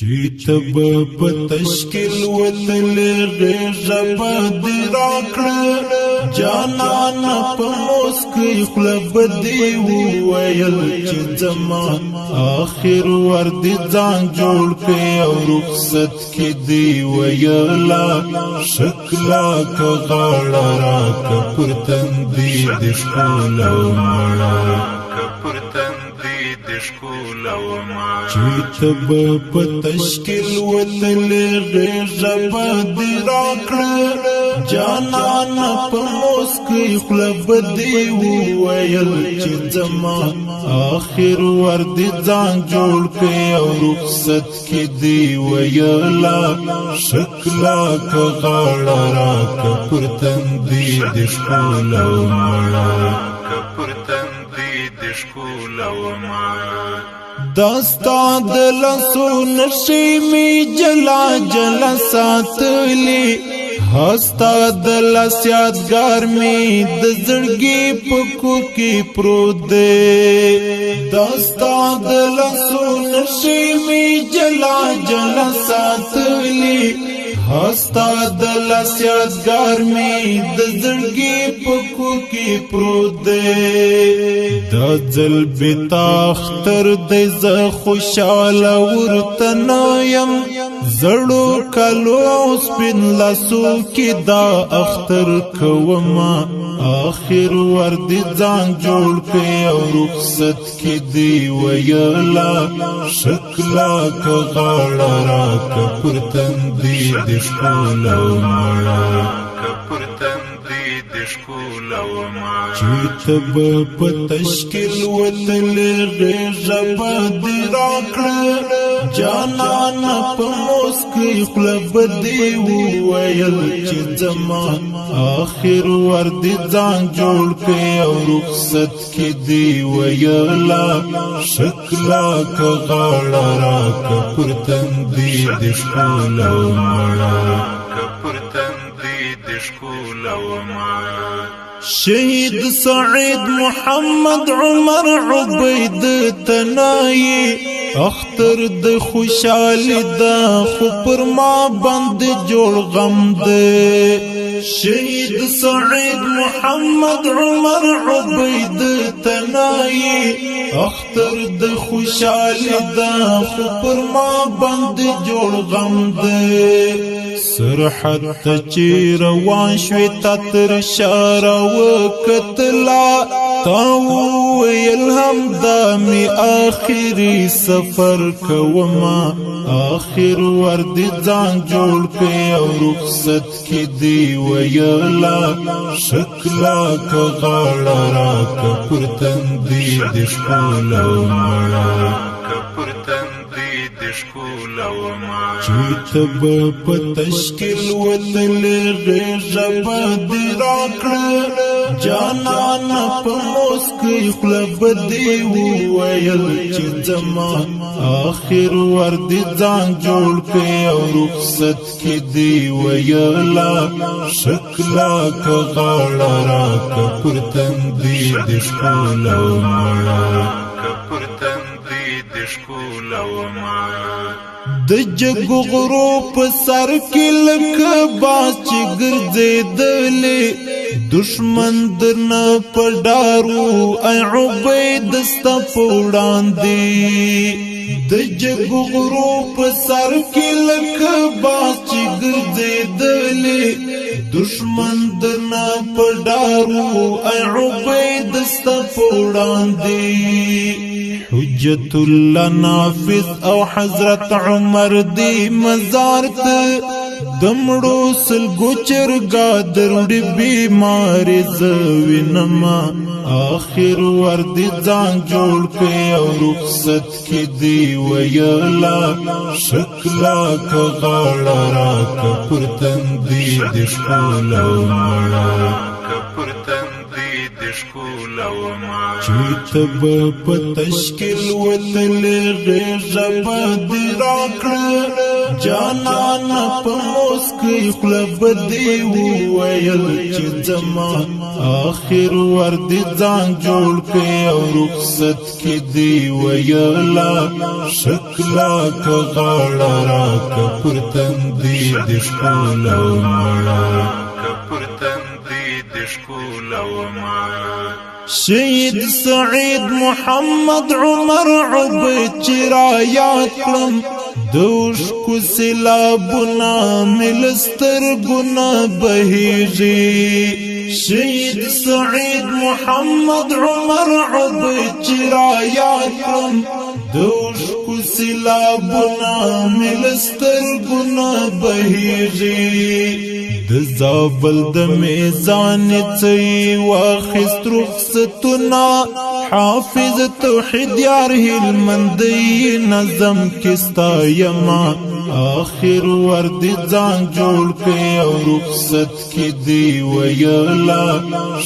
تب په تشکیل وتل غیږه بدی راکړه جانان په مسکی خوله بدی وویل چې زما آخر وردی ځان جوړ کړې او رخصت کې دی ویلا شکلا که غاړه راکه پر تندي د ښکلا ومړه چې تب په تشکیل وتل غیږه بدی راکړه جانان په مسکی خوله بدی وویل چې زما آخر وردی ځان جوړ کړې او رخصت کې دی ویلا شکلا که غاړه راکه پر تندي د ښکلا ومړه داستا دلسو نشی می جلا جلا ساتلی هستا دلس یادگار می د زړګي پکو کې پروت دی داستا دلسو نشی می جلا جلا ساتلی هستا دلس یادگار می د زړګي پکو کې پروت دی دا ځل بتا اختر دی زه خوشاله ورته نه یم زړو کلو سپین لاسو کې دا اختر کومه آخر وردی ځان جوړ کړې او رخصت کې دی ویلا شکلا که غاړه راکه پر تندي د ښکلا ومړه چې تب په تشکیل وتل غیږه بدی راکړه جانان په مسکی خوله بدی وویل چې زما آخر وردی ځان جوړ کړې او رخصت کې دی ویلا شکلا که غاړه راکه پر تندي د ښکلا ومړه شهید سعید محمد عمر عبید تنائی اختر د خوشحالی دا خو پر ما بند جوړ غم دی شهید سعید محمد عمر عبید تنائی اختر د خوشحالی دا خو پر ما بند جوړ غم دی سرحد ته چې روان شوې تا تر شاره وکتلا تا وویل همدا مې آخري سفر کومه آخر وردی ځان جوړ کړې او رخصت کې دی ویلا شکلا که غاړه راکه پر تندي د ښکلا ومړه چې تب په تشکیل وتل غیږه بدی راکړه جانان په مسکی خوله بدی وویل چې زما آخر وردی ځان جوړ کړې او رخصت کې دی ویلا شکلا که غاړه راکه پر تندي د ښکلا ومړه د جګو غرو په سر کې لکه باز چې ګرځېدلې دشمن درنه په ډارو ای عبید ستا په وړاندې د جګو غرو په سر کې لکه باز چې ګرځېدلې دشمن درنه په ډارو ای عبید ستا په وړاندې حجت الله نافذ او حضرت عمر دی مزار ته دمړو سلګو چرګا دروړي بیماری زوینما آخر وردی ځان جوړ کړې او رخصت کې دی ویلا شکلا که غاړه راکه پر تندي د ښکلا ومړه چې تب په تشکیل وتلې غېږه به دې راکړه جانانه په موسکۍ خوله به دې وویل چې ځما آخر ور دې ځان جوړ کړې او رخصت کې دې ویله شکلا که غاړه راکه پر تندي دې ښکوله ومړه شهید سعید محمد عمر عبید چې رایاد کړم د اوښکو سیلابونه مې له سترګو نه بهیږي شهید سعید محمد عمر عبید چې رایاد کړم د اوښکو سیلابونه مې له سترګو نه بهیږي د زابل د میزان څه واخیست رخصتونه حافظ توحید یار هلمندی نظم کې ستایمه آخر ور دې ځان جوړ کړې او رخصت کې دې ویله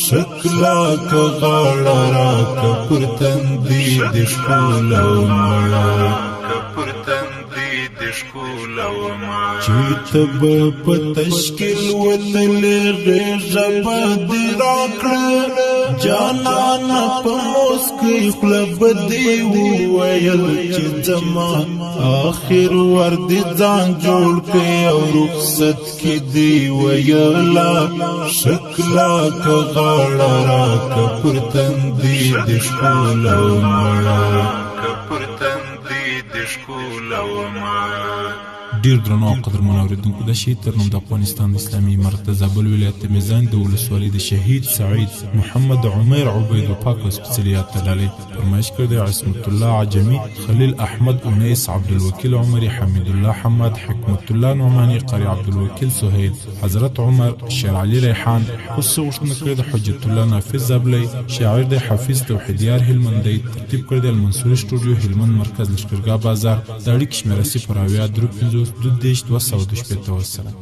شکلا که غاړه راکه پر تندي دې ښکوله ومړه چې تب په تشکیل وتلې غېږه به دې راکړه جانانه په موسکۍ خوله به دې وویل چې ځما آخر ور دې ځان جوړ کړې او رخصت کې دې ویله شکلا که غاړه راکه پر تندي دې ښکوله ومړه ډیر درنو او قدرمنو اوریدونکو د شهید تر نوم د افغانستان اسلامي امارت د زابل ولایت د میزان د ولسوالۍ د شهید سعید محمد عمر عبید پاک او سپیڅلیات تلالی فرمایش کړی عصمت الله عجمی خلیل احمد انیس عبدالوکیل عمری حمید الله حمد حکمت الله نعمانی قاری عبدالوکیل سهیل حضرت عمر شیر علی ریحان خصوص غوښتنه کړې د حجت الله نافذ زابلی شاعر د حافظ توحیدیار هلمندی ترتیب کړی د المنصوري سټوډیو هلمند مرکز لښکرګاه بازار د اړیکې شمیره 0 اویا 3 50 2 2 2 سره